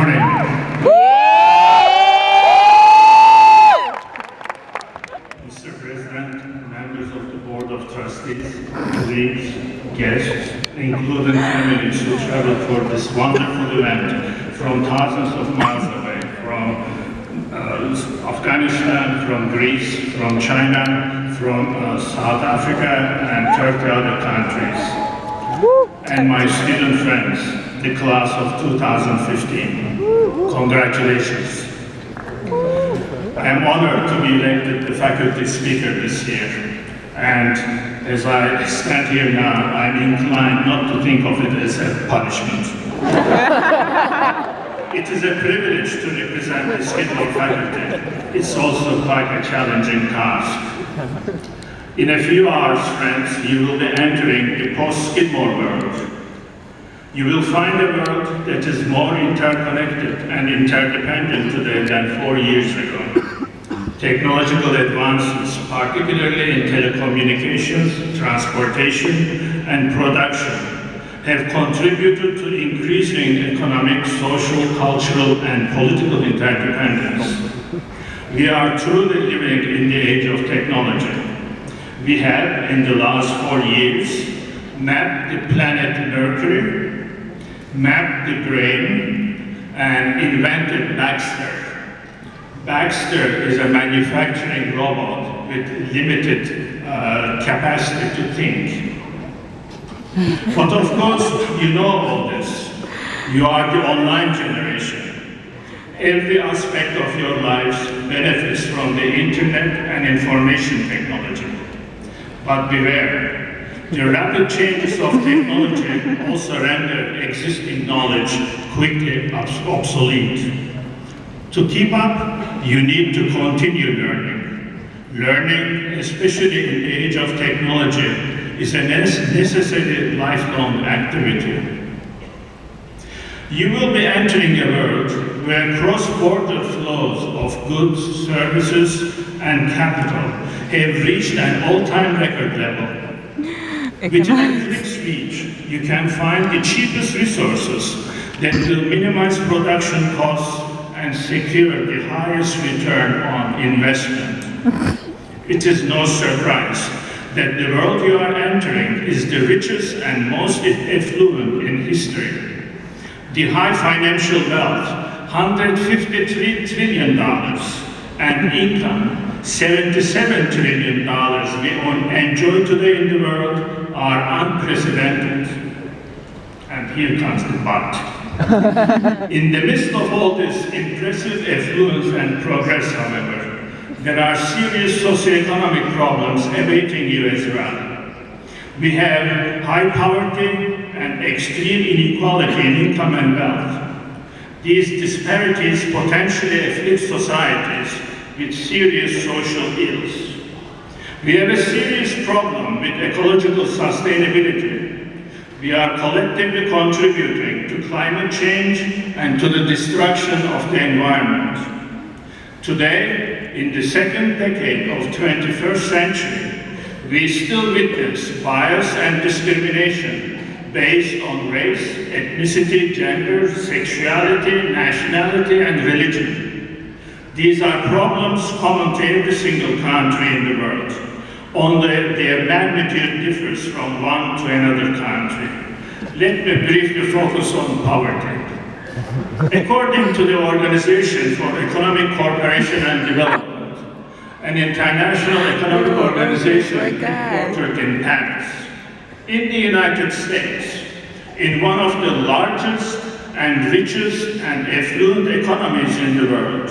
morning. Mr. President, members of the Board of Trustees, colleagues, guests, including families who traveled for this wonderful event from thousands of miles away, from Afghanistan, from Greece, from China, from South Africa, and 30 other countries. And my student friends, the class of 2015. Congratulations. I am honored to be elected the faculty speaker this year. And as I stand here now, I'm inclined not to think of it as a punishment. It is a privilege to represent the Skidmore faculty. It's also quite a challenging task. In a few hours, friends, you will be entering the post-Skidmore world. You will find a world that is more interconnected and interdependent today than 4 years ago. Technological advances, particularly in telecommunications, transportation, and production, have contributed to increasing economic, social, cultural, and political interdependence. We are truly living in the age of technology. We have, in the last 4 years, mapped the planet Mercury, mapped the brain, and invented Baxter. Baxter is a manufacturing robot with limited capacity to think. But of course, you know all this. You are the online generation. Every aspect of your lives benefits from the internet and information technology. But beware, the rapid changes of technology also render existing knowledge quickly obsolete. To keep up, you need to continue learning. Learning, especially in the age of technology, is a necessary lifelong activity. You will be entering a world where cross-border flows of goods, services, and capital have reached an all-time record level. Within a click's reach, you can find the cheapest resources that will minimize production costs and secure the highest return on investment. It is no surprise that the world you are entering is the richest and most affluent in history. The high financial wealth, $153 trillion, and income, $77 trillion we enjoy today in the world are unprecedented. And here comes the but. In the midst of all this impressive affluence and progress, however, there are serious socioeconomic problems awaiting you as well. We have high poverty and extreme inequality in income and wealth. These disparities potentially afflict societies with serious social ills. We have a serious problem with ecological sustainability. We are collectively contributing to climate change and to the destruction of the environment. Today, in the second decade of 21st century, we still witness bias and discrimination based on race, ethnicity, gender, sexuality, nationality, and religion. These are problems common to every single country in the world. Only their magnitude differs from one to another country. Let me briefly focus on poverty. According to the Organization for Economic Cooperation and Development, an international economic organization headquartered in Paris, in the United States, in one of the largest and richest and affluent economies in the world,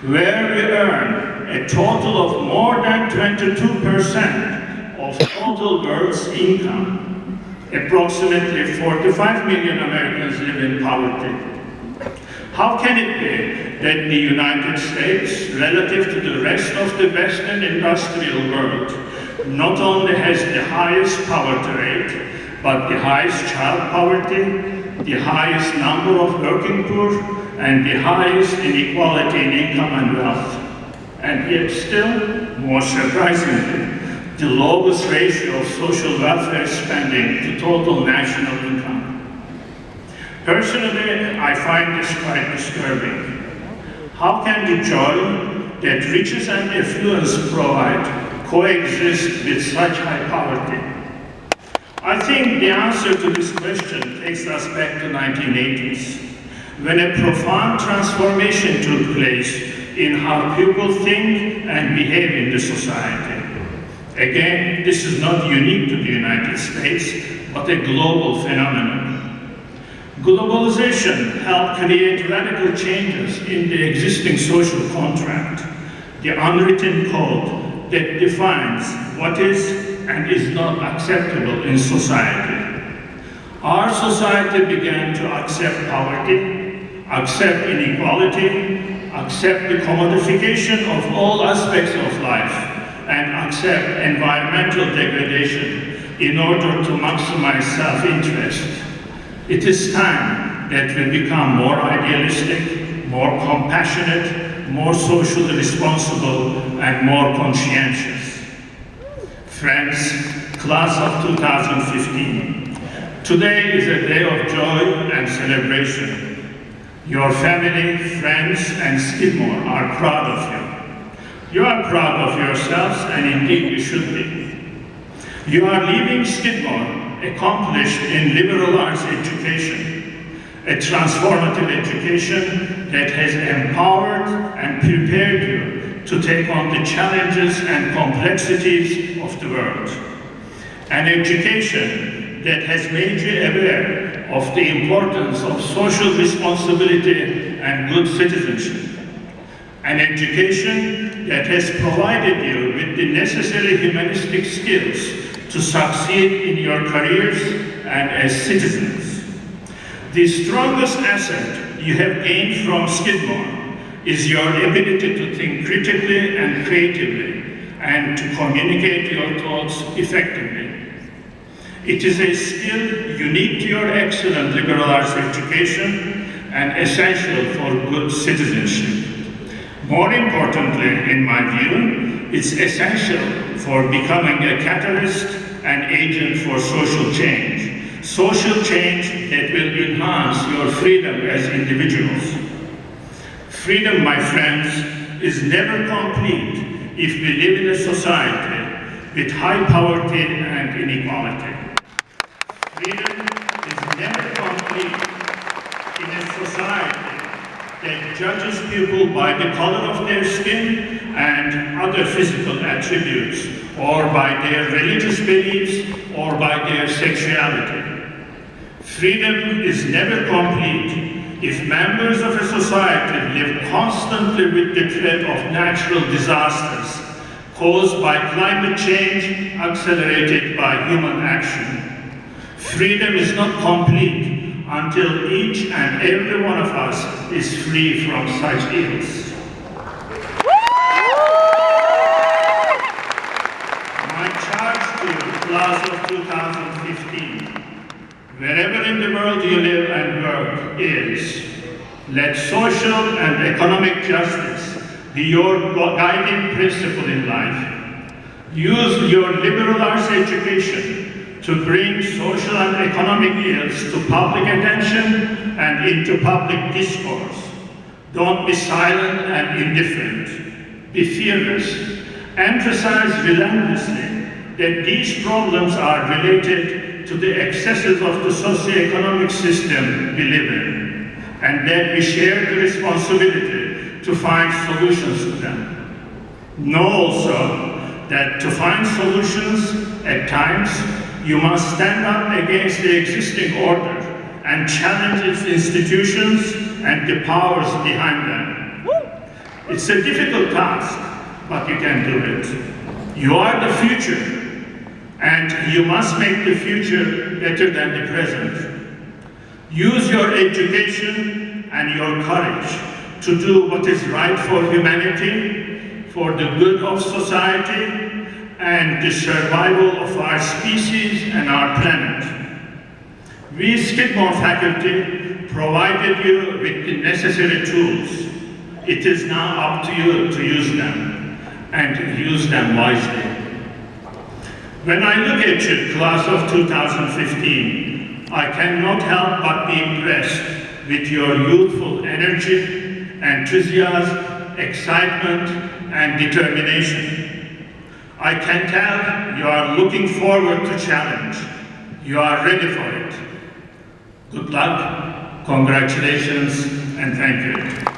where we earn a total of more than 22% of total world's income. Approximately 45 million Americans live in poverty. How can it be that the United States, relative to the rest of the Western industrial world, not only has the highest poverty rate, but the highest child poverty, the highest number of working poor, and the highest inequality in income and wealth? And yet still, more surprisingly, the lowest ratio of social welfare spending to total national income. Personally, I find this quite disturbing. How can the joy that riches and affluence provide coexist with such high poverty? I think the answer to this question takes us back to 1980s, when a profound transformation took place in how people think and behave in the society. Again, this is not unique to the United States, but a global phenomenon. Globalization helped create radical changes in the existing social contract, the unwritten code that defines what is and is not acceptable in society. Our society began to accept poverty, accept inequality, accept the commodification of all aspects of life, and accept environmental degradation in order to maximize self-interest. It is time that we become more idealistic, more compassionate, more socially responsible, and more conscientious. Friends, class of 2015, today is a day of joy and celebration. Your family, friends, and Skidmore are proud of you. You are proud of yourselves, and indeed you should be. You are leaving Skidmore accomplished in liberal arts education, a transformative education that has empowered and prepared you to take on the challenges and complexities of the world. An education that has made you aware of the importance of social responsibility and good citizenship. An education that has provided you with the necessary humanistic skills to succeed in your careers and as citizens. The strongest asset you have gained from Skidmore is your ability to think critically and creatively and to communicate your thoughts effectively. It is a skill unique to your excellent liberal arts education and essential for good citizenship. More importantly, in my view, it's essential for becoming a catalyst and agent for social change that will enhance your freedom as individuals. Freedom, my friends, is never complete if we live in a society with high poverty and inequality. Freedom is never complete in a society that judges people by the color of their skin and other physical attributes, or by their religious beliefs, or by their sexuality. Freedom is never complete if members of a society live constantly with the threat of natural disasters caused by climate change accelerated by human action. Freedom is not complete until each and every one of us is free from such ills. My charge to you, class of 2015, wherever in the world you live and work, is let social and economic justice be your guiding principle in life. Use your liberal arts education to bring social and economic ills to public attention and into public discourse. Don't be silent and indifferent. Be fearless. Emphasize relentlessly that these problems are related to the excesses of the socio-economic system we live in, and that we share the responsibility to find solutions to them. Know also that to find solutions, at times, you must stand up against the existing order and challenge its institutions and the powers behind them. It's a difficult task, but you can do it. You are the future, and you must make the future better than the present. Use your education and your courage to do what is right for humanity, for the good of society, and the survival of our species and our planet. We Skidmore faculty provided you with the necessary tools. It is now up to you to use them, and use them wisely. When I look at you, class of 2015, I cannot help but be impressed with your youthful energy, enthusiasm, excitement, and determination. I can tell you are looking forward to challenge. You are ready for it. Good luck, congratulations, and thank you.